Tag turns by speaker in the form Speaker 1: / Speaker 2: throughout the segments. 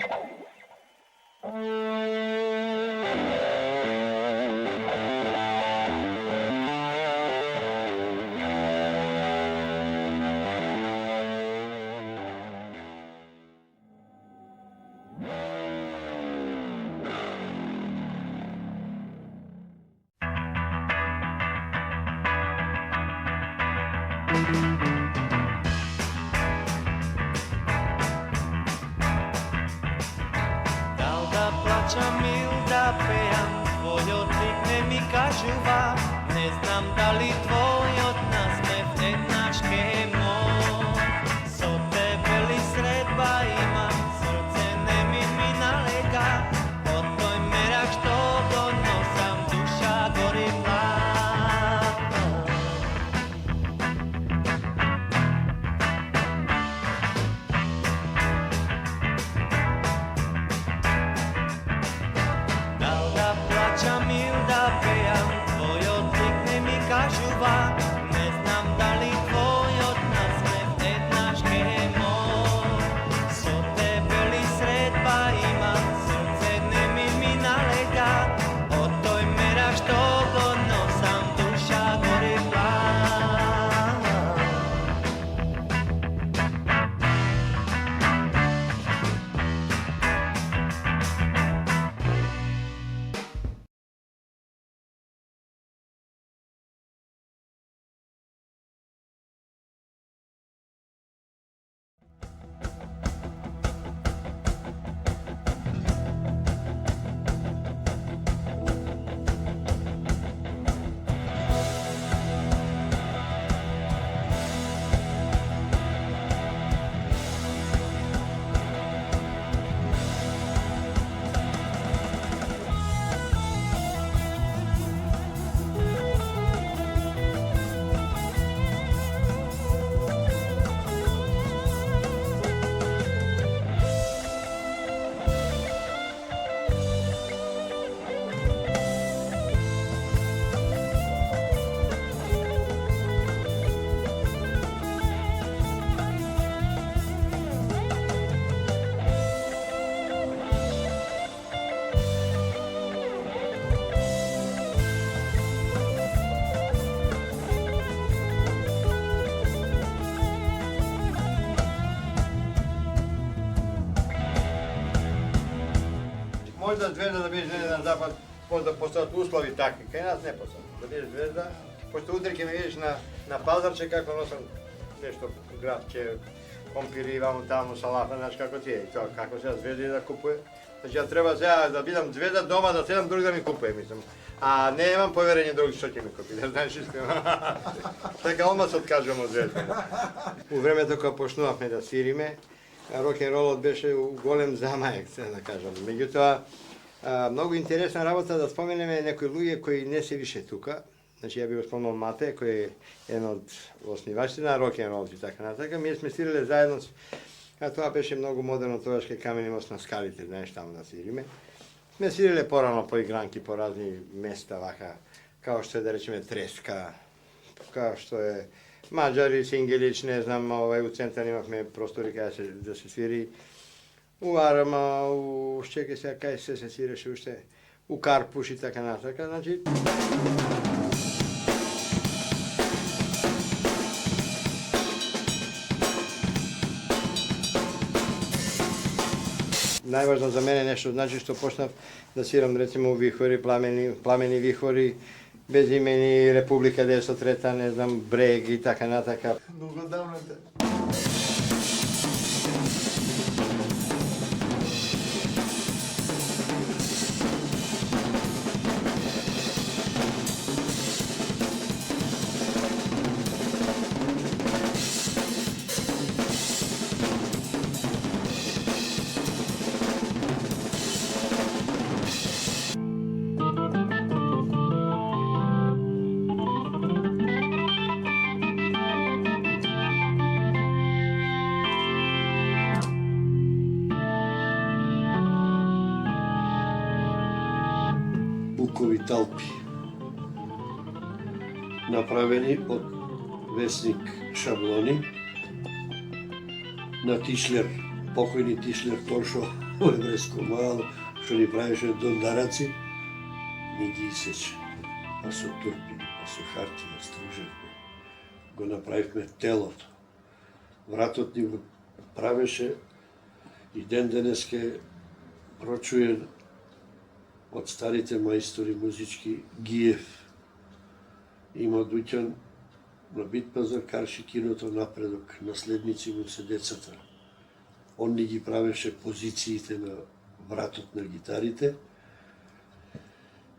Speaker 1: Дал да плачам или да пеам, твојот лик не ми кажува. Не знам дали твојот насмев еднаш ке мор. Со тебе ли средба имам, срце не ми налега. Од тој мерак што го носам, душа гори плава. Дал да плачам или да пеам, твојот лик не ми кажува. Не знам дали твојот насмев еднаш ке мор. Со тебе ли средба имам, срце не ми налега. Од тој мерак што го носам, душа гори плава.
Speaker 2: Možda Zvezda da biš na zapad, možda postati uslovi takvi, kaj nas ne postati. Da biš Zvezda, pošto utrke me vidiš na Pazarče kako nosam nešto gravče, kompiri, vamo tamo, salafa, znaš kako ti je i to, kako se ja Zvezdi da kupuje. Znači ja treba сега da bidam Zvezda doma, da sedam drugi da mi kupuje, mislim. A nemam poverenje drugi što će mi kupiti, da znaš iskreno. Така odmah se откажем od Zvezde. U времето кога почнувавме да свириме, рок-н-ролот беше голем замаек, да кажам. Меѓутоа, многу интересна работа да споменеме некои луѓе кои не се више тука. Значи, ја би го спомнал Мате, кој е еден од основачите на рок-н-ролот и така натака. Ние сме свириле заедно, а тоа беше многу модерно, тогаш кај Камени мост на скалите, знаеш, таму да свириме. Сме свириле порано по игранки, по разни места, вака, као што е, да речеме, Треска, као што е Маđari, Singelić, ne znam, u centar imahme prostori da se sviri. U Arama, u Ščeke se, kaj se svirаше ušte, u Karpuš i така натака, znači. Najvažno za mene nešto znači što počnав da sviram recimo u Vihori, Plameni Vihori, Bezimeni, Republika 903, ne znam, Breg i така натака.
Speaker 3: Много давно те. Букови талпи, направени од весник Шаблони на Тишлер, покојни Тишлер Торшо во еврејско мало, што ни правеше дондараци, ни ги исече. Па со турпи, па со хартија стружевме. Го направивме телото. Вратот ни го правеше и ден денеске прочуен од старите мајстори музички Гиев. Има дуќан на Битпазар, карши киното напредок, наследници му се децата. Он ни ги правеше позициите на вратот на гитарите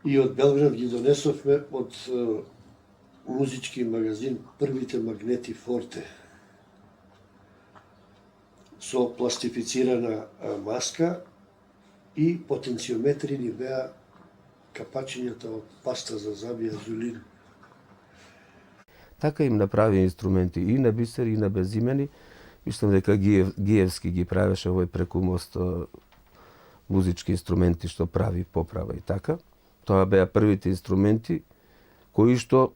Speaker 3: и од Белград ги донесовме од музички магазин првите магнети Форте со пластифицирана маска и потенциометри ни беа капачињата од паста за заби азулин.
Speaker 4: Така им направи инструменти и на бисер и на безимени. Мислам дека Гиевски ги правеше овој преку мост музички инструменти што прави, поправа и така. Тоа беа првите инструменти кои што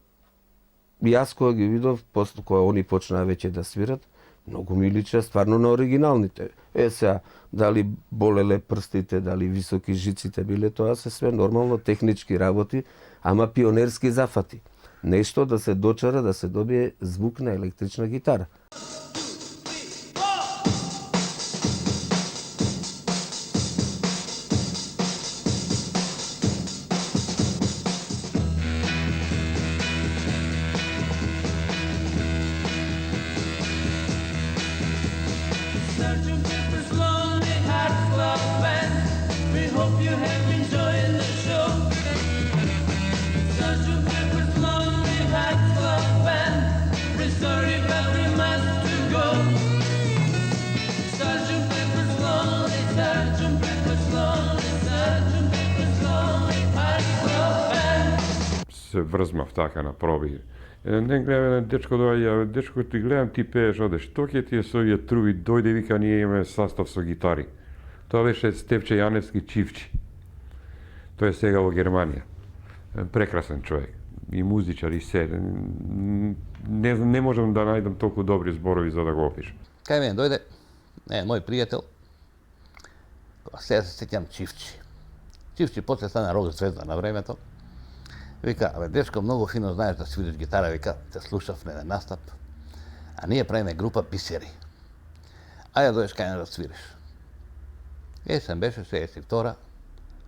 Speaker 4: јас кога ги видов, после кога они почнаа веќе да свират, многу ми лича стварно на оригиналните. Сега, дали болеле прстите, дали високи жиците биле, тоа се све нормално технички работи, ама пионерски зафати. Нешто да се дочара, да се добие звук на електрична гитара.
Speaker 1: Sgt. Pepper's Lonely Hearts Club Band. We hope you have enjoyed the show. Sgt. Pepper's Lonely Hearts Club Band. We're sorry, but we must to go. Sgt. Pepper's Lonely, Sgt. Pepper's Lonely, Sgt. Pepper's Lonely Hearts Club Band.
Speaker 5: Се врзмав така на проби. Не гледам, дечко доаѓа, дечко ти гледам, ти пееш, одеш, што ќе ти е со овие труби, дојде, вика, ние имаме состав со гитари. Тоа беше Стефче Јаневски Чивчи. Тој е сега во Германија. Прекрасен човек. И музичар, и се. Не можам да најдам толку добри зборови за да го опишам.
Speaker 6: Кај мене дојде, мој пријател, сега се сеќам Чивчи. Чивчи после стана рок звезда на времето. Вика, абе, дечко, многу фино знаеш да свириш гитара, вика, те слушавме на настап, а ние правиме група бисери. Ајде дојдеш кај да свириш. Есен беше, 62-а,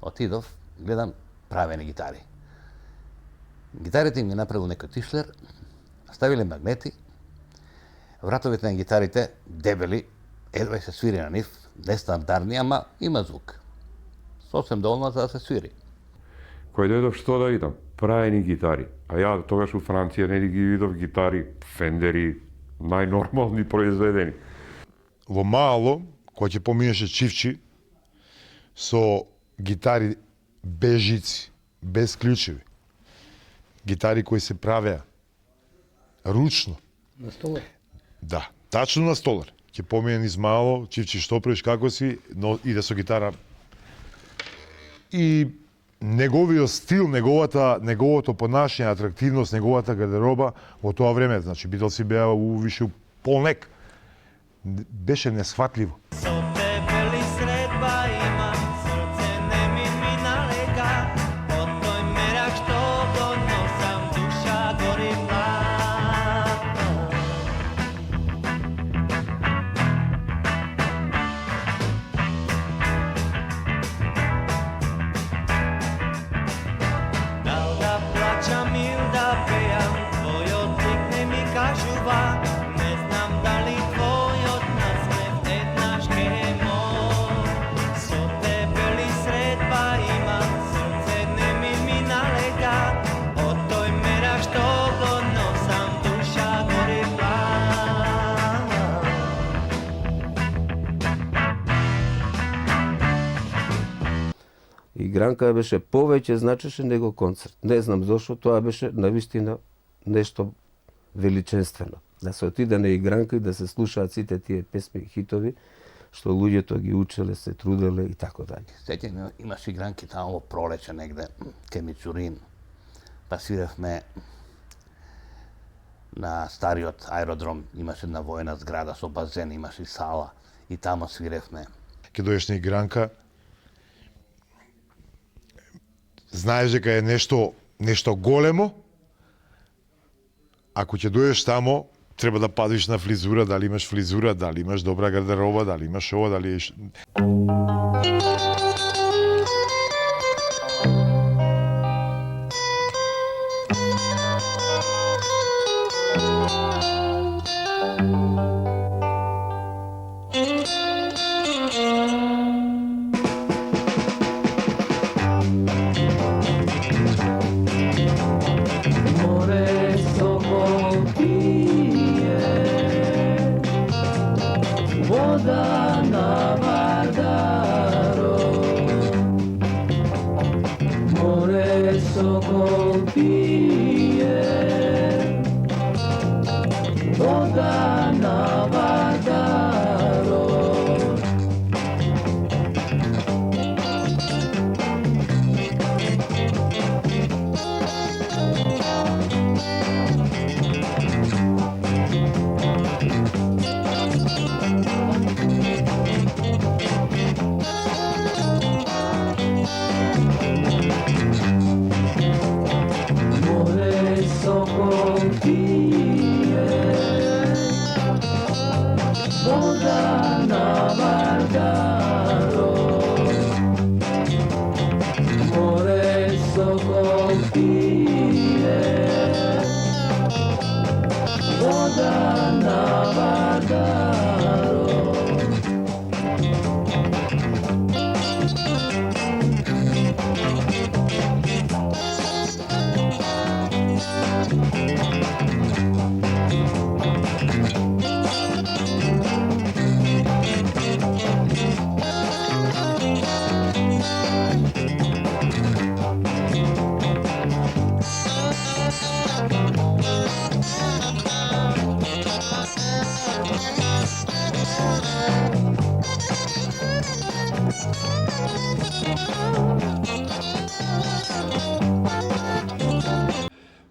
Speaker 6: отидов, гледам правени гитари. Гитарите им ги направил некој тишлер, ставиле магнети, вратовите на гитарите дебели, едва се свири на нив, нестандардни, ама има звук. Сосем доволно за да се свири.
Speaker 5: Кој дојдов, што да видам? Праени гитари. А ја тогаш у Франција не ги видов гитари, фендери, најнормални произведени.
Speaker 7: Во мало, кога ќе поминеше Чивчи, со гитари без жици, без клучеви. Гитари кои се правеа ручно.
Speaker 3: На столар?
Speaker 7: Да, тачно на столар. Ќе помине низ мало, Чивчи, што правиш, како си, но иде со гитара. И неговиот стил, неговото понашање, атрактивност, неговата гардероба во тоа време, значи Битлси беа више полнек. Беше несхватливо.
Speaker 1: Со тебе ли средба имам, срце не ми налега, од тој мерак што го носам, душа гори плак. Дал да плачам или да пеам, твојот лик не ми кажува, не знам дали твојот насмев еднаш ке мор. Со тебе ли средба имам, срце не ми налега, од тој мерак што го носам, душа гори плак.
Speaker 4: Игранка беше повеќе значеше него концерт. Не знам зошто, тоа беше навистина нешто величествено. Да се отиде на игранка и да се слушаат сите тие песми и хитови, што луѓето ги учеле, се труделе и така даје.
Speaker 6: Сеќам, имаш игранки тамо во пролече негде, кај Мичурин, па свиревме на стариот аеродром, имаше една воена зграда со базен, имаше и сала, и тамо свиревме.
Speaker 7: ќе дојдеш на игранка, знаеш дека е нешто големо, ако ќе дојдеш тамо, треба да пазиш на фризура, дали имаш фризура, дали имаш добра гардероба, дали имаш ова, дали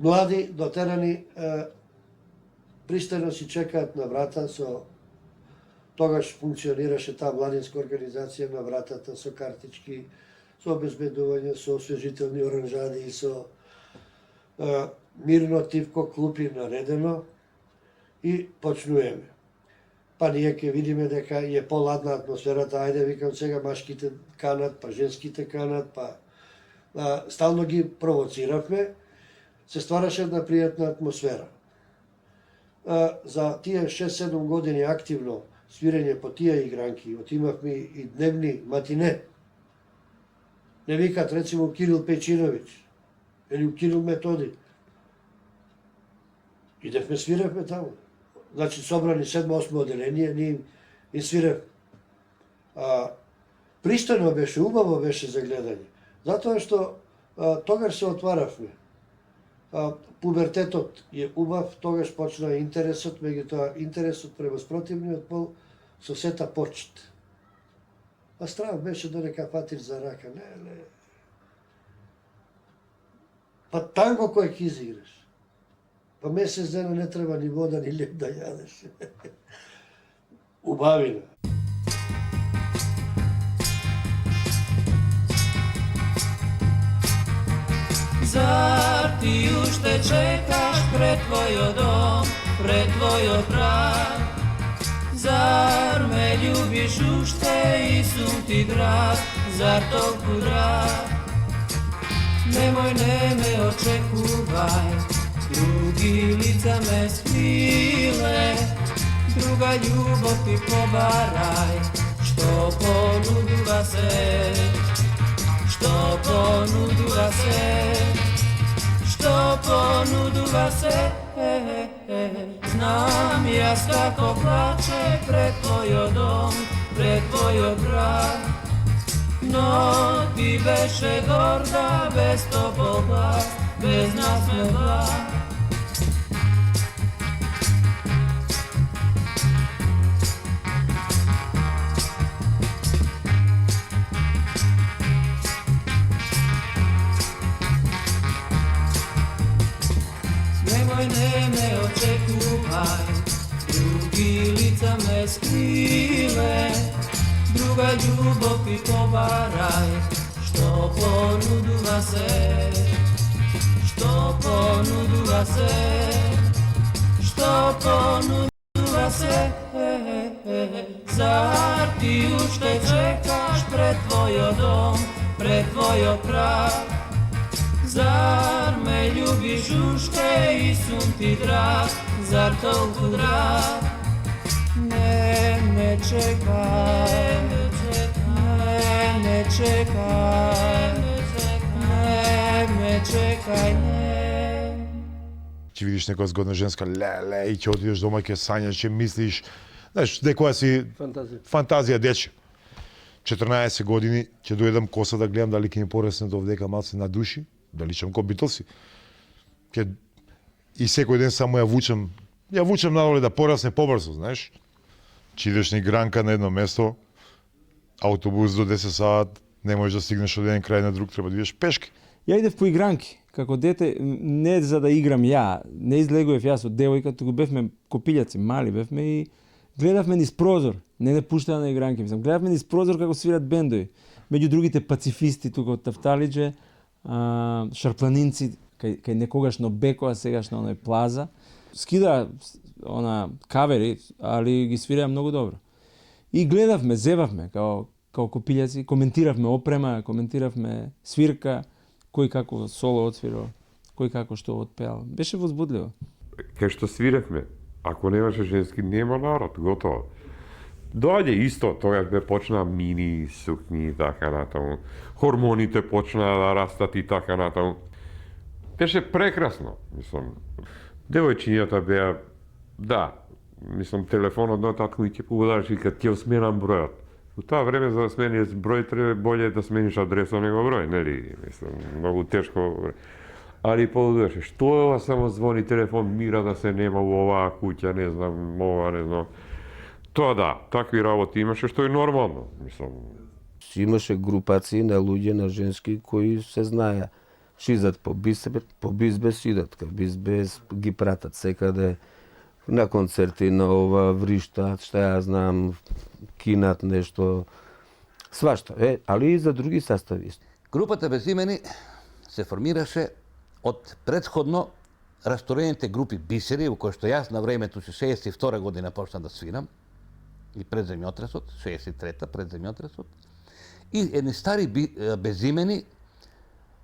Speaker 3: Млади дотерани пристано си чекаат на врата тогаш функционираше таа младинска организација на вратата со картички, со обезбедување, со освежителни оранжади, со мирно тивко клупи наредено и почнуваме. Па ние ќе видиме дека е поладна атмосферата, ајде викам сега машките канат, па женските канат, па стално ги провоциравме, се ствараше една пријатна атмосфера. За тие 6-7 години активно свирење по тие игранки, отимавме и дневни матине. Не викат, рецимо, Кирил Печиновиќ, или Кирил Методи. Идевме, свиревме таму. Значи, собрани 7-8 оделение, ние им свиревме. Пристојно беше, убаво беше за гледање. Затоа што тогаш се отваравме. Пубертетот е убав, тогаш почна интересот, меѓутоа интересот према спротивниот пол со сета почит. А страх беше да не кафатиш за рака, не. Па танго кој ќе изиграш. Па месец дена не треба ни вода, ни леп да јадеш. Убавина.
Speaker 1: Зар ти уште чекаш пред твојот дом, пред твојот праг? Зар ме љубиш уште и сум ти драг? Зар толку драг? Немој, не ме очекувај, други лица ме скриле, друга љубов ти побарај, што понудува се, што понудува се, што понудува се. Знам јас како плаче пред твојот дом, пред твојот праг, но ти беше горда без топол глас, без насмех глас. Немој, не ме очекувај, други лица ме скриле, друга љубов и побарај, што понудува се, што понудува се, што понудува се. Зар ти уште чекаш пред твојот дом, пред твојот праг? Зар ме љубиш уште и сум ти драг, зар толку драг? Не чекај, не чекај, не чекај, не.
Speaker 7: Ќе видиш некоја згодна женска, ле, и ќе отидеш дома, ќе сањаш, ќе мислиш, знаеш, некоја си фантазија дече. 14 години ќе дојдам коса да гледам дали ќе ми порасне довдека малце на души, дали ќе ко Битлси. И секој ден само ја вучам надоле да порасне побрзо, знаеш. Че идеш ни гранка на едно место, автобус до 10 сат, не можеш да стигнеш од еден крај на друг, треба да идеш пешки.
Speaker 8: Ја идев по игранки, како дете, не за да играм ја, не излегував јас од девојка, туку бевме копилјаци, мали бевме и гледавме низ прозор, не пуштаа на игранки, мислам, гледавме низ прозор како свират бендови. Меѓу другите пацифисти тука од Тафталиџе, шарпланинци, кај некогашно Беко, а сегашно оној Плаза. Скида кавери, али ги свираа многу добро. И гледавме, зевавме као копилјаци, коментиравме опрема, коментиравме свирка, кој како соло отсвирал, кој како што отпеал. Беше возбудливо.
Speaker 5: Кај што свиревме, ако немаше женски, нема народ, готово. Доаѓа исто, тогаш бе почна мини сукни и така натаму. Хормоните почнаа да растат и така натаму. Беше прекрасно, мислам. Девојчињата беа, да, мислам, телефонот на татко и ќе погодаш и кад ќе сменам бројот. У тоа време за да смениш број треба боле да смениш адреса него број, нели? Мислам, многу тешко. Али подудеше, што е ова само звони телефон, мира да се нема у оваа куќа, не знам, ова, не знам. Тоа да, такви работи имаше, што е нормално, мислам.
Speaker 4: Имаше групации на луѓе, на женски, кои се знаеа. Шизат по Бизбес, идат кај Бизбес, ги пратат секаде, на концерти, на ова, вриштат, што ја знам, кинат нешто, свашта. Али и за други состави.
Speaker 6: Групата Без имени се формираше од претходно расторените групи Бисери, во кои што јас на времето си 62 година почна да свирам, и пред земјотресот, 63-та пред земјотресот, и едни стари безимени,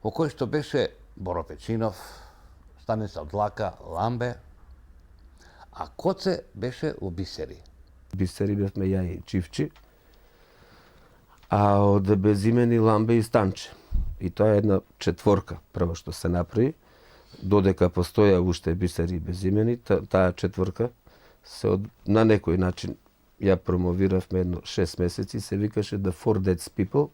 Speaker 6: во кои што беше Боро Печинов, Станислав Длака, Ламбе, а Коце беше во Бисери.
Speaker 4: Бисери бевме ја и Чивчи, а од безимени Ламбе и Станче. И тоа е една четворка, прво што се направи, додека постоја уште Бисери и безимени, таа четворка се на некој начин ја промовиравме едно 6 месеци, се викаше The Four Dead People,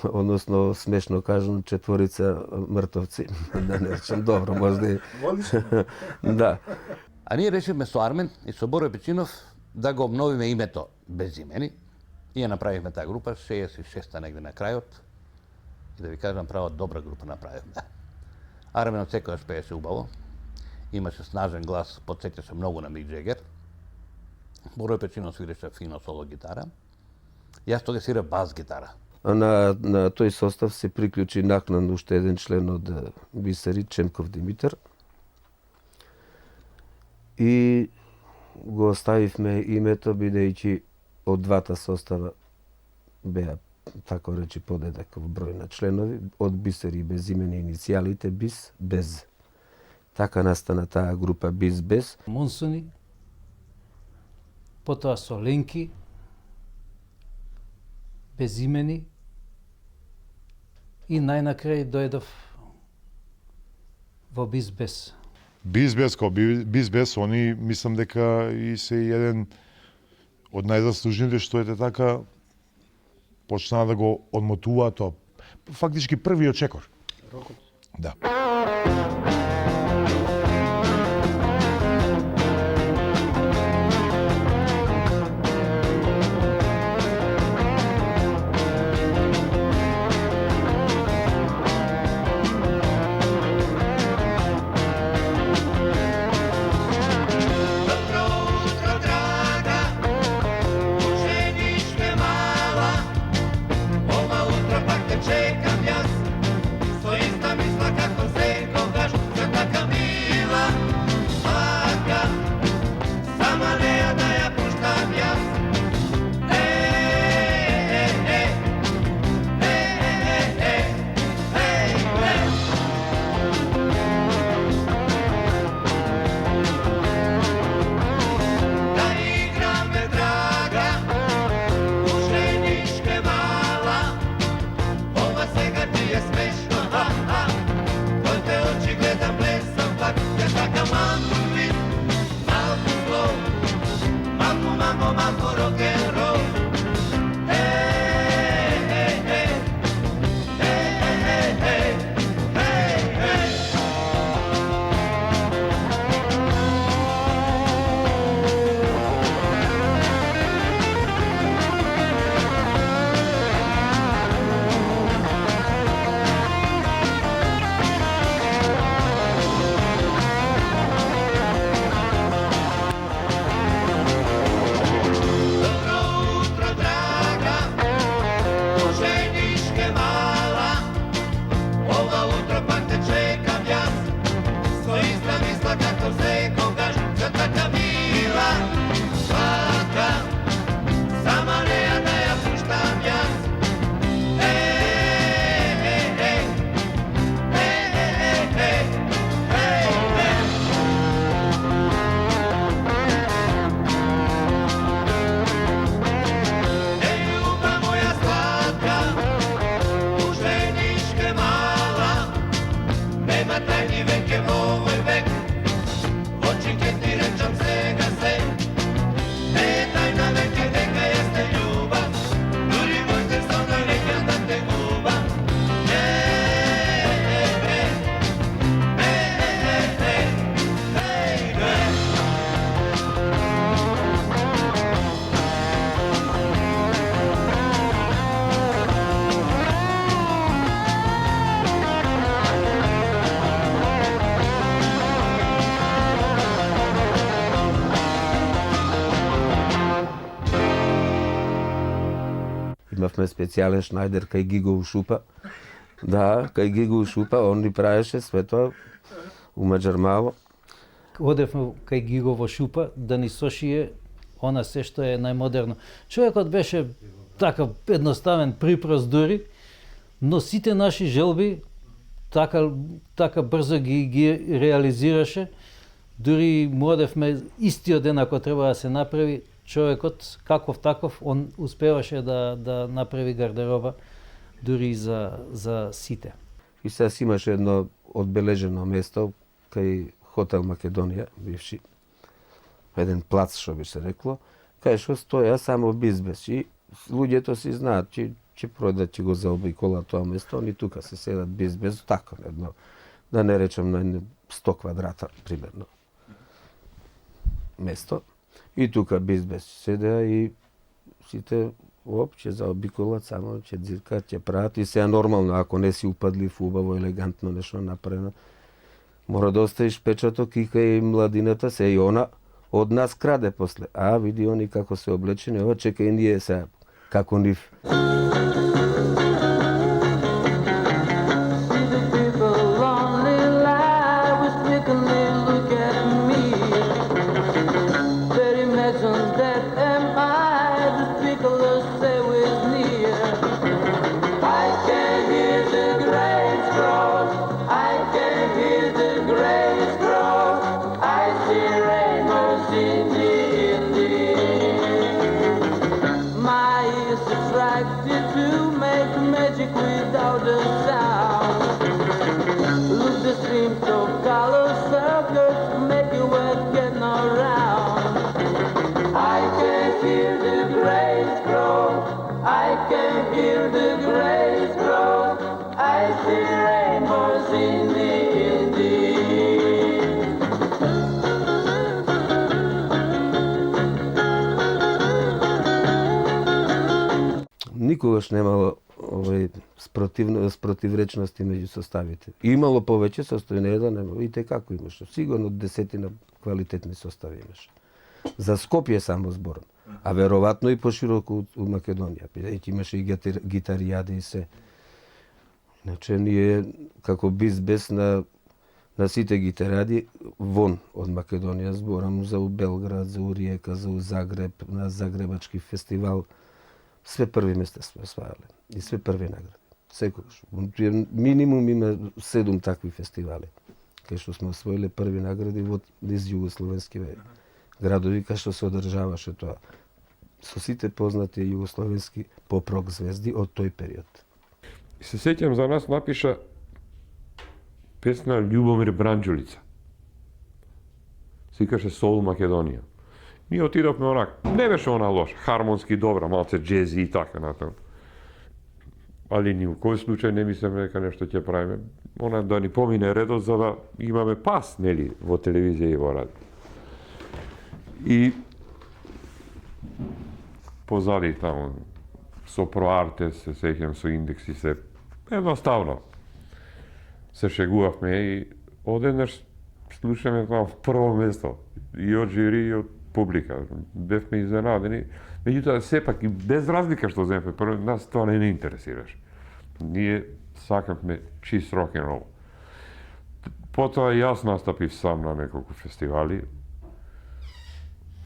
Speaker 4: односно смешно кажам, четворица мртовци, да не речем, добро, можда и... Да.
Speaker 6: А ние решивме со Армен и со Боро Печинов да го обновиме името Без имени и ја направивме таа група, 66-та негде на крајот, и да ви кажам, право добра група направивме. Арменот секојаш пееше убаво, имаше снажен глас, потсеќаше многу на Мик Джегер. Боро Печинов свиреше фино соло гитара. Јас тога свирав бас гитара.
Speaker 4: На тој состав се приклучи накнадно уште еден член од Бисери, Чемков Димитар. И го оставивме името, бидејќи од двата состава беа, тако речи, подеднаков број на членови, од Бисери и безимени иницијалите Бис, Без. Така настана таа група Бис, Без.
Speaker 9: Монсуни, потоа Соленки, Безимени и најнакрај дојдов во Бизбес.
Speaker 7: Бизбес, Бизбес, они мислам дека и се еден од најзаслужните што ете така почнаа да го одмотуваат тоа. Фактички првиот чекор. Да.
Speaker 1: Dobro utro, draga, poželiš me
Speaker 4: имавме специјален шнајдер кај Гиго Ушупа. Да, кај Гиго Ушупа, он ни правеше све тоа у Маџармало.
Speaker 9: Одевме кај Гиго во Шупа да ни сошие она се што е најмодерно. Човекот беше така едноставен, припрост дури, но сите наши желби така брзо ги реализираше. Дури му одевме истиот ден ако треба да се направи, човекот каков таков он успеваше да направи гардероба дури за сите.
Speaker 4: И сега си имаше едно одбележено место кај Хотел Македонија, бивши, еден плац, што би се рекло, кај што стоја само бизнес и луѓето си знаат, ќе пројдат, ќе го заобиколат тоа место, они тука се седат бизнес, така, едно, да не речем на 100 квадрата, примерно, место. И тука бизнес седеа и сите ќе заобиколат, само ќе дзиркат, ќе прават и сега нормално, ако не си упадлив, убаво, елегантно нешто направено, мора да оставиш печаток и кај младината се и она од нас краде после. А, види они како се облечени, ова чекај ние сега, како нив. Никогаш немало спротивречности меѓу составите. Имало повеќе состави, не да нема. Видите како имаше. Сигурно 10 квалитетни состави имаше. За Скопје само зборам. А веројатно и пошироко у Македонија. Бидејќи имаше и гитаријади и се. Иначе ние како без на сите гитаријади вон од Македонија, зборам за Белград, за Риека, за Загреб, на Загребачки фестивал. Све први места сме освајале и све први награди. Секогаш. Минимум има 7 такви фестивали, кај што сме освоиле први награди во низ југословенски градови, кај што се одржаваше тоа. Со сите познати југословенски поп-рок звезди од тој период.
Speaker 5: И се сеќам за нас напиша песна Љубомир Бранџулица. Се викаше Сол Македонија. Ние отидовме онак, не беше она лош, хармонски добра, малце джези и така натаму. Али ни у кој случај не мислиме дека нешто ќе правиме. Она да ни помине редот за да имаме пас, нели, во телевизија и во радио. И позади таму со Проарте се сеќам со индекси се едноставно се шегувавме и одеднаш слушаме таму прво место и од жири и од публика. Бевме изненадени, меѓутоа сепак и без разлика што земе прво, нас тоа не интересираше. Ние сакавме чист рок-н-рол. Потоа јас настапив сам на неколку фестивали.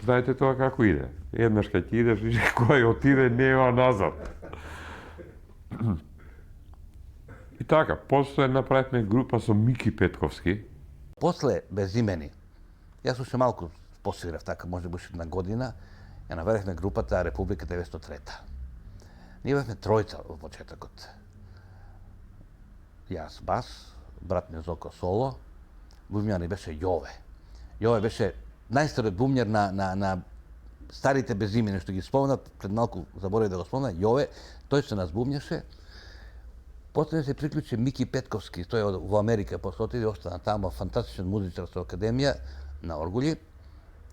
Speaker 5: Знаете тоа како иде? Еднаш кај ти идеш, и кој отиде нема назад. И така, после направивме група со Мики Петковски.
Speaker 6: После Безимени, јас уште малку посвирав, така може би уште една година, ја наведевме групата Република 903. Ние бевме тројца во почетокот. Јас бас, брат ми Зоко соло, бумјар ни беше Јове. Јове беше најстарот бумјар на старите Безимени, што ги спомнат, пред малку заборав да го спомнат, Јове, тој се нас бумјаше. После се приклучи Мики Петковски, тој е во Америка, после отиде остана таму, фантастичен музичар со академија на Оргули.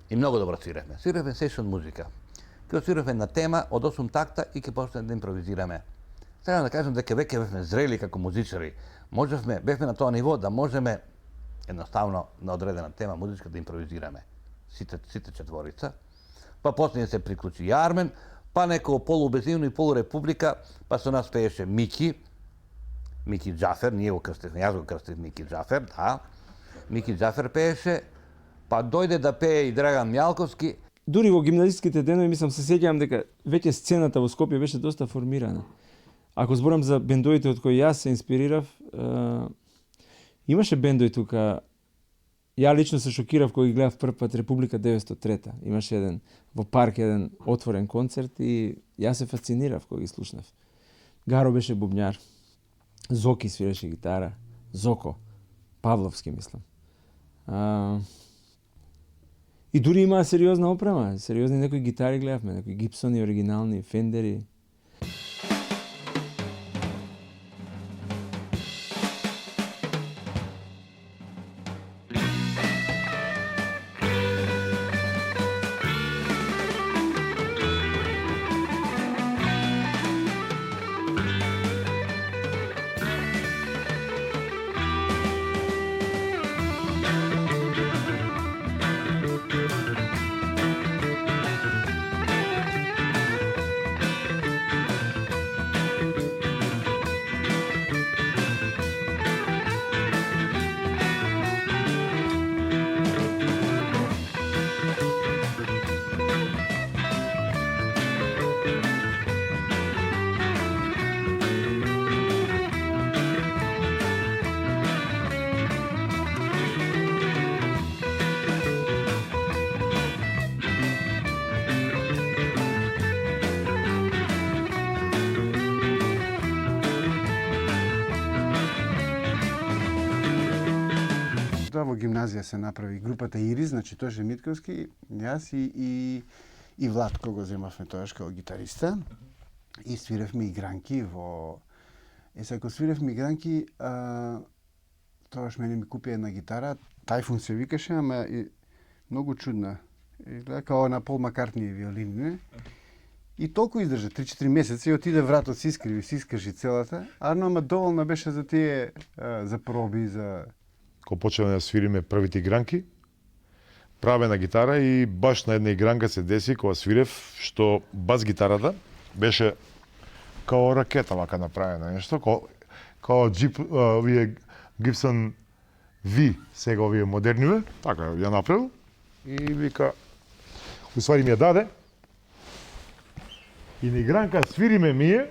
Speaker 6: И многу добро свиревме. Свиревме сешн музика. Ке свиревме на тема од 8 такта и ке почнеме да импровизираме. Треба да кажем дека веќе бевме зрели како музичари. Бевме на тоа ниво да можеме едноставно на одредена тема музичка да импровизираме. Сите четворица. Па после се приклучи Јармен, па некој полубезивно и полурепублика, па со нас пееше Мики Џафер, ние го крстивме, јас го крстив Мики Џафер, да. Мики Џафер пееше, па дојде да пее и Драган Мјалковски.
Speaker 8: Дури во гимназиските денови, мислам, се сеќавам дека веќе сцената во Скопје беше доста формирана. Ако зборам за бендовите од кои јас се инспирирав, имаше бендови тука. Ја лично се шокирав кога ги гледав прв пат Република 903. Имаше еден во парк еден отворен концерт и јас се фасцинирав кога ги слушнав. Гаро беше бубњар. Зоки свиреше гитара. Зоко. Павловски, мислам. И дури има сериозна опрема. Сериозни некои гитари гледавме, некои Гибсони, оригинални, Фендери.
Speaker 10: Тоа во гимназија се направи групата Ирис, значи Тоше Митковски, јас и Владко го земавме тоаш како гитариста и свиревме игранки во... Ако свиревме игранки, тоаш мене ми купи една гитара, Тајфун се викаше, ама многу чудна. Гледа као на Пол Маккартни виолини, не? И толку издржа, 3-4 месеци и отиде вратот, се искрши целата, ама доволна беше за тие, за проби, за...
Speaker 7: Кога почнеме да свириме првите игранки, праве на гитара и баш на една игранка се деси кога свирев, што бас гитарата беше као ракета вака направена нешто, као джип, овие Gibson V, сега овие модерниве, така ја направил и вика, уствари ми ја даде и на игранка свириме мие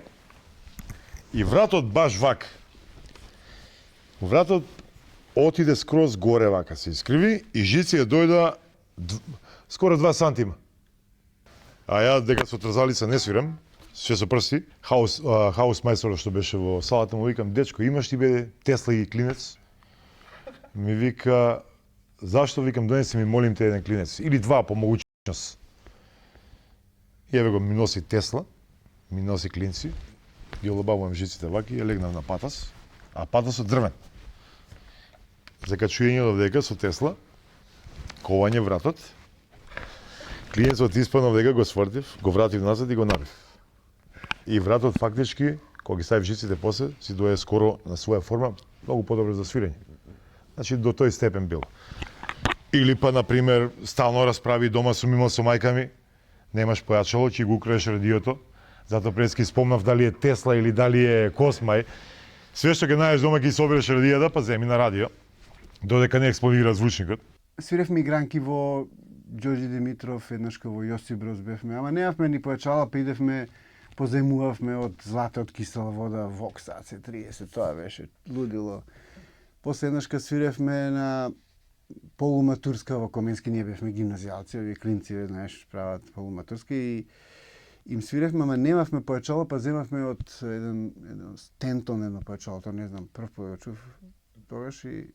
Speaker 7: и вратот баш вак. Вратот отиде скроз горе вака се искриви и жици ја дојда скоро 2 сантима. А ја дека со трзалица не свирам, се со прсти, хаус мајсторот што беше во салата му викам, дечко, имаш ти бе Тесла и клинец? Ми вика, зашто? Викам, донеси ми, молим те, еден клинец. Или 2 по могуćност. И еве го ми носи Тесла, ми носи клинци, ги олабавувам жиците ваки, ја легнав на патас, а патасот дрвен. Закачујење овдека со Тесла, ковање вратот, клинецот испаднав дека го свртив, го вратив назад и го набив. И вратот фактички, кога ги ставив жиците после, си дое скоро на своја форма, многу подобро за свирење. Значи до тој степен бил. Или па, например, стално расправи дома сум имал со мајка ми, немаш појачало, ќе го украеш радиото, затоа прески спомнав дали е Тесла или дали е Космај. Све што ќе најдеш дома ќе собереш радијата, па земи на радио, додека не експлодира звучникот.
Speaker 10: Свиревме игранки во Ѓорѓе Димитров, еднаш во Јосип Броз бевме, ама неавме ни појачала, па идевме, позајмувавме од злато, од кисела вода, Vox AC30, тоа беше лудило. После еднашка свиревме на полуматурска во Коменски, ние бевме гимназијалци, овие клинци, знаеш, прават полуматурска и им свиревме, ама немавме појачало, па земавме од еден Стентон едно појачало, тоа не знам, прв пат го чув тогаш и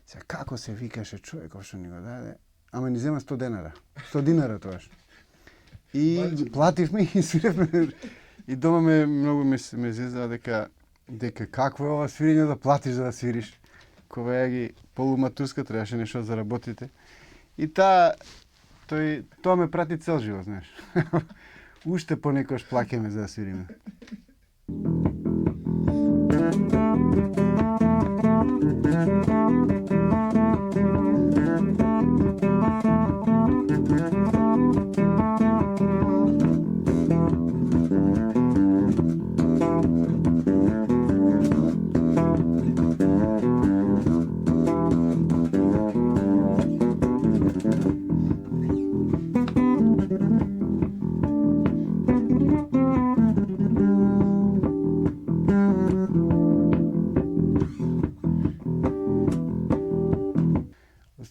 Speaker 10: сега како се викаше човеков што ни го даде, ама ни зема 100 денара. 100 динара тоаш. И плативме и свиревме. И дома многу ме зеза дека какво е ова свирење да платиш за да свириш. Кога ја ги полуматурска требаше нешто да заработите. И тоа ме прати цел живот, знаеш. Уште понекогаш плаќаме за да свириме.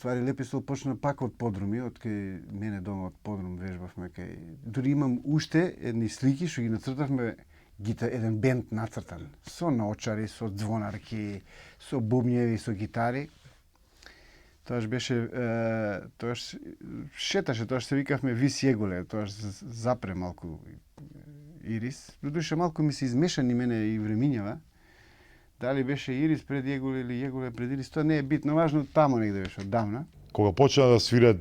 Speaker 10: ствари Леписол почна пак од подруми, од кај мене дома од подрум вежбавме кај. Дури имам уште едни слики што ги нацртавме еден бенд нацртан со наочари, со звонарки, со бубњеви, со гитари. Тоаш беше тоаш шеташе, тоаш се викавме Вис Јеголе, тоаш запре малку Ирис. Додуше малку ми се измешани мене и времињава. Дали беше Ирис пред Јеголе или Јеголе пред Ирис, тоа не е битно, важно тамо негде беше оддавна.
Speaker 7: Кога почна да свират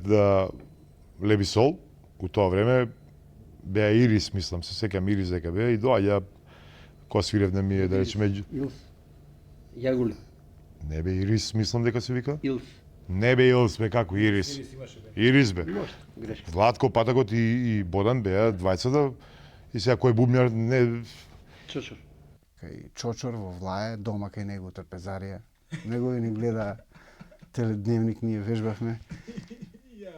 Speaker 7: Лебисол, у тоа време беа Ирис, мислам, се сеќам Ирис дека беа и доаѓа кога свирев на ми да речеме
Speaker 11: Илс. Јаголи.
Speaker 7: не бе Ирис, мислам дека се вика.
Speaker 11: Илс.
Speaker 7: Не бе Илс, бе како Ирис. Ирис бе.
Speaker 11: Грешка.
Speaker 7: Владко, Патакот и Бодан беа двајцата и сега кој бубњар не
Speaker 11: Чочор.
Speaker 10: Кај Чочор во Влаје, дома кај него трпезарија. Него ни гледа теледневник, ние вежбавме.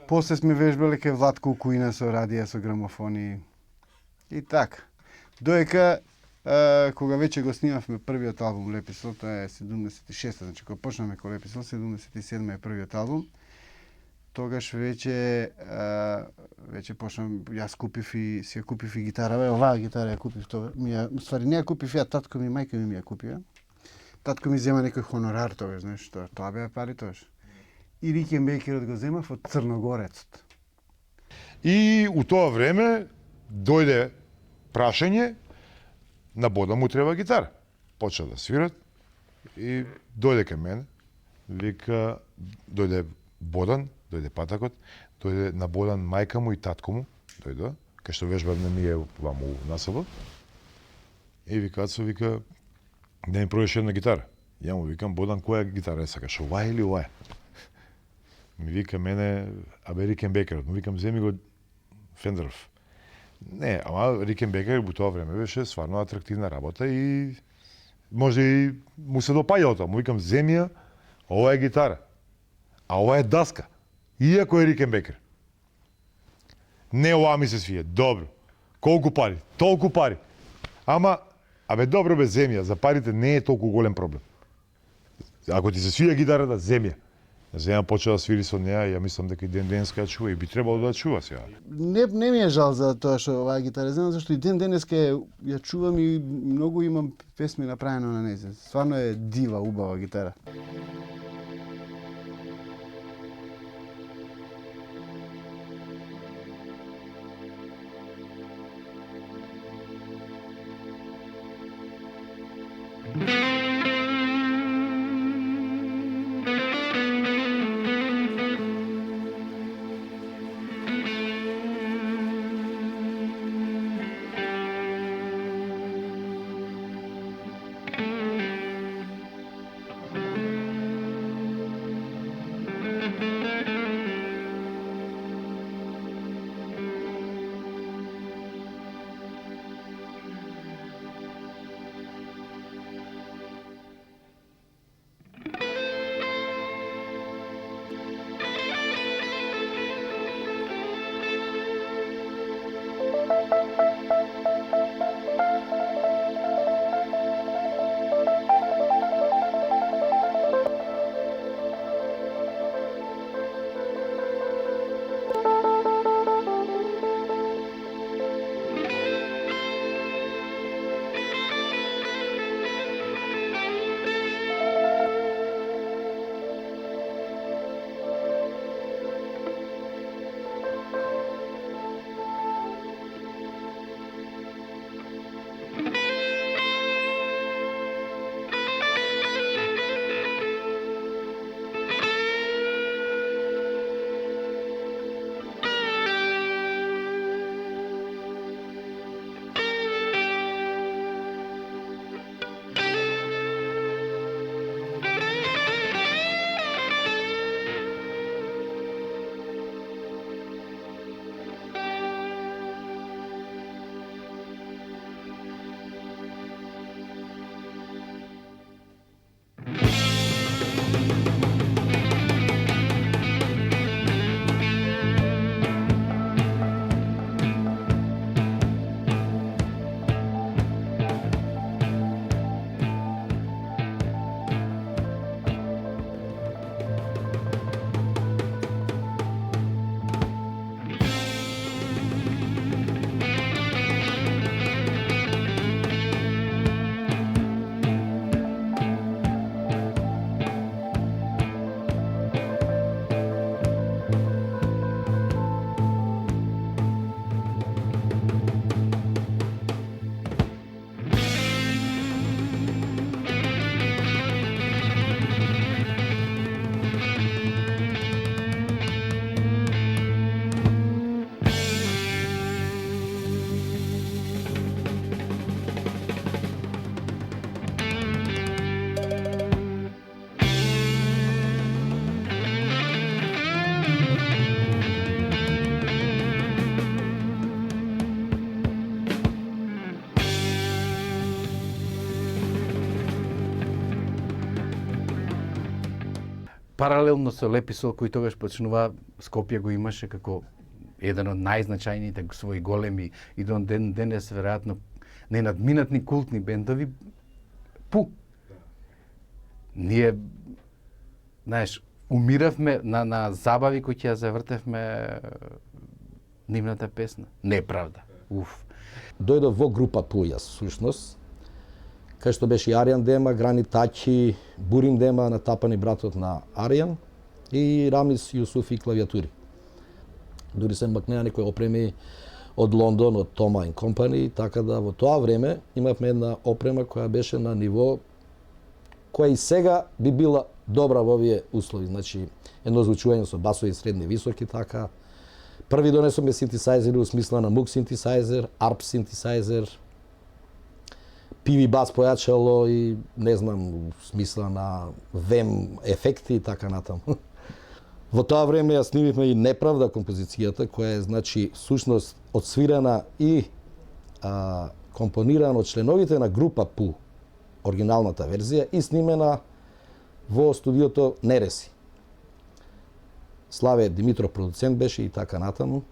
Speaker 10: После сме вежбале кај Владко Укуина со радија, со грамофони и така. Доека кога веќе го снимавме првиот албум Леписол, тоа е 76, значи кога почнаме кој Леписол, 77 е првиот албум. Тогаш веќе почнам, јас купив и си ја купив и гитара, оваа гитара ја купив тоа. Ствари не ја купив ја, татко ми, мајка ми ја купија. Татко ми зема некој хонорар тогаш, знаеш, тоа беа пари тогаш. И Рикенбекерот го земав од Црногорецот.
Speaker 7: И у тоа време дојде прашање на Бодан му треба гитара. Почна да свират и дојде кај мене. Вика, дојде Бодан, дојде Патакот, дојде на Бодан мајка му и татко му, дојде, кај што вежбавме ние ваму у насаба. И вика, Ацо, вика, да ми пробаш една гитара. Ја му викам, Бодан, која гитара е сакаш, оваа или оваа? Ми вика мене, абе Рикенбекерот, му викам, земи го Фендеров. Не, ама Рикенбекер во тоа време беше стварно атрактивна работа и може и му се допаѓало тоа. Му викам, земи ја, ова е гитара, а ова е даска. Иако е Рикенбекер. Не, ова ми се свие, добро. Колку пари? Толку пари. Ама, абе добро бе, земи ја, за парите не е толку голем проблем. Ако ти се свија гитарата, земи ја. Зема почна да свири со неа, ја мислам дека и ден денеска ја чува и би требало да ја чува сега.
Speaker 10: Не ми е жал за тоа што оваа гитара знам, зашто и ден денеска ја чувам и многу имам песми направено на неја. Стварно е дива, убава гитара.
Speaker 12: паралелно со Леписол, кој тогаш почнува, Скопје го имаше како еден од најзначајните своји големи и до ден денес веројатно ненадминатни култни бендови, Пу. Ние, знаеш, умиравме на забави кои ќе ја завртевме нивната песна. Неправда. Уф.
Speaker 13: Дојдов во група Пу јас, всушност, кај што беше Аријан Дема, Грани Тачи, Бурин Дема, натапани братот на Аријан и Рамис Јусуфи клавиатури. Дури се макнеа некои опреми од Лондон, од Тома & Компани, така да во тоа време имавме една опрема која беше на ниво која и сега би била добра во овие услови. Значи, едно звучување со басови средни високи, така. Први донесоме синтесајзери у смисла на Moog синтесајзер, ARP синтесајзер, PV бас појачало и не знам, у смисла на VEM ефекти и така натаму. Во тоа време ја снимивме и Неправда композицијата, која е, значи, всушност одсвирена и компонирана од членовите на група Пу, оригиналната верзија, и снимена во студиото Нереси. Славе Димитров продуцент беше и така натаму.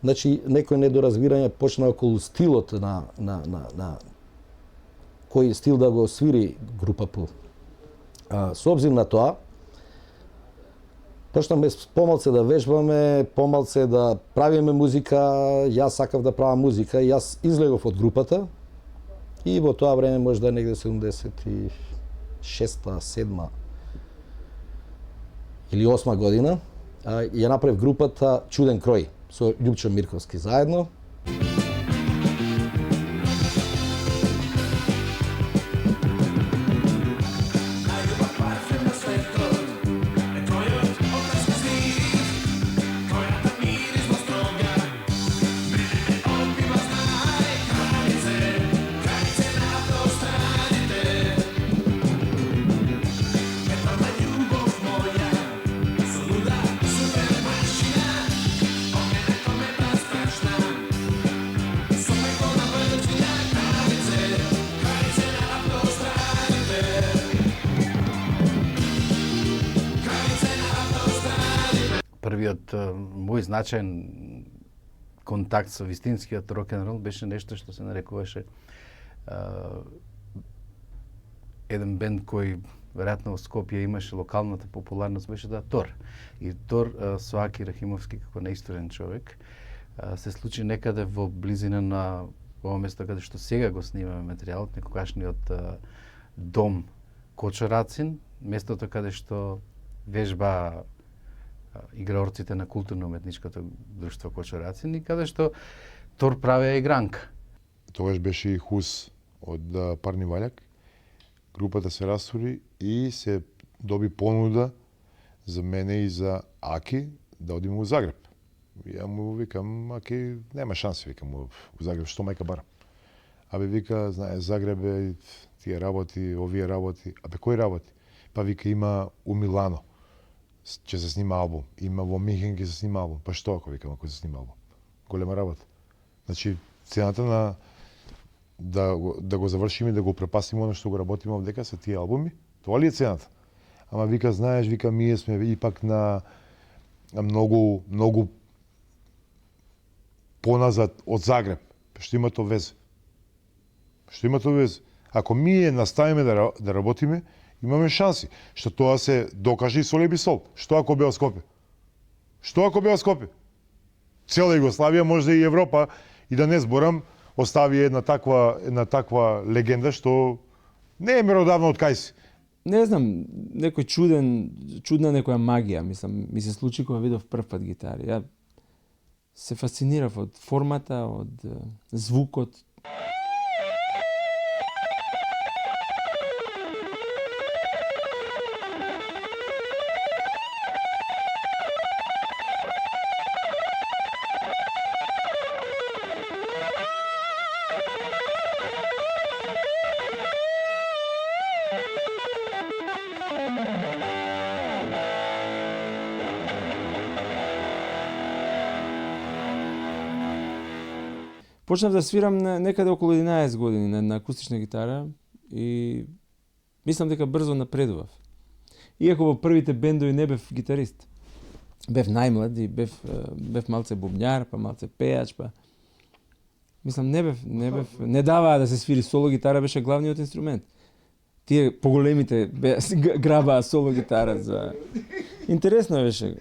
Speaker 13: Значи, некој недоразбирање почна околу стилот на кој стил да го свири група Пу. Со обзир на тоа, почнавме помалце да вежбаме, помалце да правиме музика, јас сакав да правам музика, и јас излегов од групата и во тоа време може да негде 76-та, 7-та или 8-та година, ја направив групата Чуден крој со Љупчо Мирковски заедно.
Speaker 12: Првиот мој значаен контакт со вистинскиот рок-н-рол беше нешто што се нарекуваше еден бенд кој веројатно во Скопје имаше локалната популарност, беше Тор. И Тор со Аки Рахимовски како неисторен човек се случи некаде во близина на ово место каде што сега го снимаме материјалот, некогашниот дом Кочорацин, местото каде што вежба играорците на културно-уметничкото друштво Кочорацин и каде што Тор правеа игранка.
Speaker 7: Тогаш беше и Хус од Парни Ваљак. Групата се растури и се доби понуда за мене и за Аки да одиме у Загреб. Ја му викам, Аки, нема шанси, викам, у Загреб, што мајка барам. Абе, вика, знае, Загреб е тие работи, овие работи. Абе, кој работи? Па вика, има у Милано, ќе се снима албум. Има во Михен ќе се снима албум. Па што ако викам, ако се снима албум? Голема работа. Значи, цената на да го завршиме и да го препасиме оно што го работиме овдека се тие албуми, тоа ли е цената? Ама вика, знаеш, вика, ние сме ипак на многу поназад од Загреб. Што има тоа везе? Што има тоа везе? Ако ние наставиме да работиме, имаме шанси. Што тоа се докаже и со Леписол. Што ако беа Скопје? Што ако беа Скопје? Цела Југославија, може и Европа, и да не зборам, остави една таква легенда што не е меродавно од кај си.
Speaker 8: Не знам, некој чудна некоја магија, мислам, ми се случи кога видов прв пат гитари. Ја се фасцинирав од формата, од звукот, Почнав да свирам некаде околу 11 години на акустична гитара и мислам дека брзо напредував. Иако во првите бендови не бев гитарист. Бев најмлад и бев малце бубњар, па малце пејач, па мислам не даваа да се свири соло гитара, беше главниот инструмент. Тие поголемите грабаа соло гитара за интересно беше.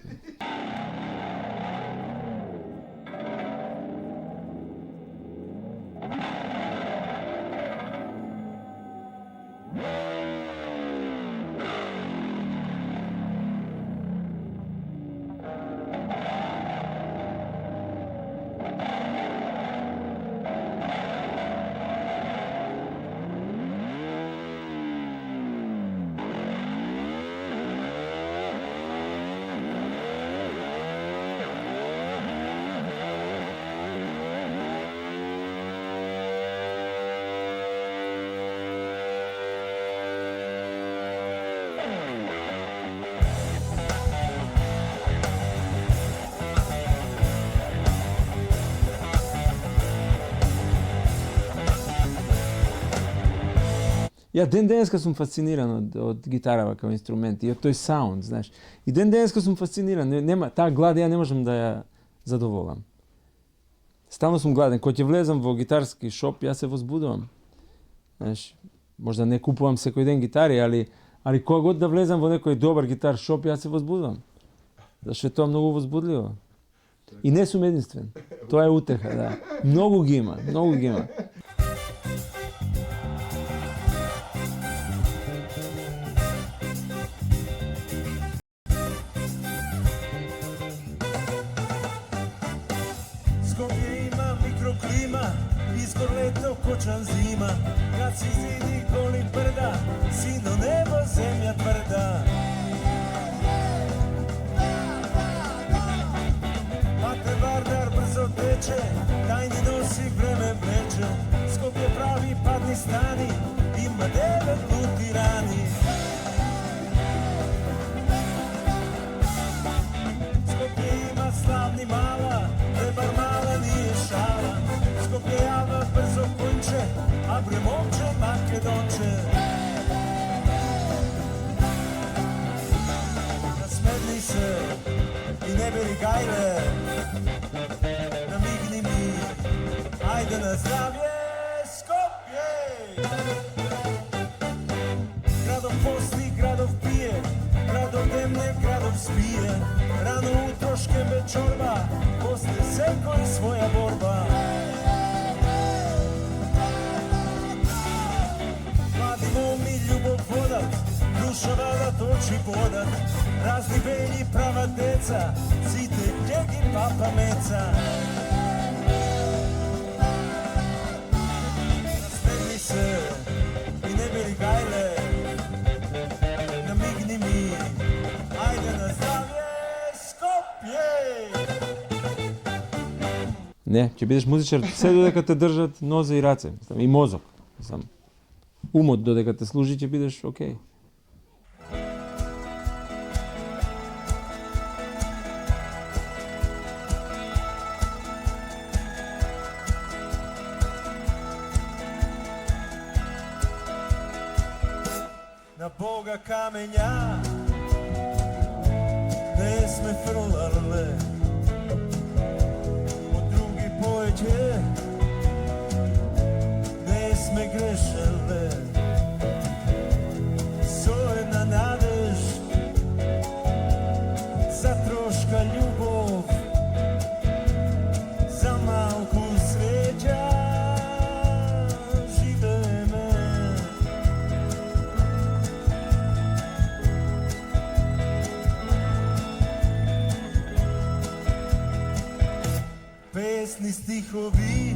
Speaker 8: Ја ден денеска сум фасциниран од гитарава како инструмент и од тој саунд, знаеш. И ден денеска сум фасциниран, нема таа глада ја не можам да ја задоволам. Стално сум гладен, кога ќе влезам во гитарски шоп, јас се возбудувам. Знаеш, можда не купувам секој ден гитари, али кога год да влезам во некој добар гитар шоп, јас се возбудувам. Зашто е тоа многу возбудливо. И не сум единствен. Тоа е утеха, да. Многу ги има, многу ги има.
Speaker 14: Izgor leto, kočan zima, kad si zidi goli brda, sino nebo, zemlja tvrda. Mater Vardar brzo teče, tajni nosi vreme vleče, Skopje pravi padni stani, ima 9 lutirani. Skopje ima slavni mala, Rebar mala nije šala, Skopje java brzo konče, a Bremovče Makedonče. Nasmedni se i ne beri gajle, namigni mi, ajde na zdravje, Skopje! Gradov posti, gradov pije, gradov demne, gradov spije, rano utroške večorba, posle sekoj svoja borba. Mladi momi ljubov vodat, duša vadat, oči bodat, razni velji prava deca, site djegi papa meca. Nasmeni se i ne beri gajle, namigni mi, ajde na zdravje, Skopje!
Speaker 8: Не, ќе бидеш музичар се додека те држат нозе и раце, и мозок. Умот додека те служи ќе бидеш окей.
Speaker 14: Na Boga kamenja ne sme frlale, od drugi poeđe ne sme grešele, sojena nadež za troška ljubov, za malku sreća živeme. Pesni stihovi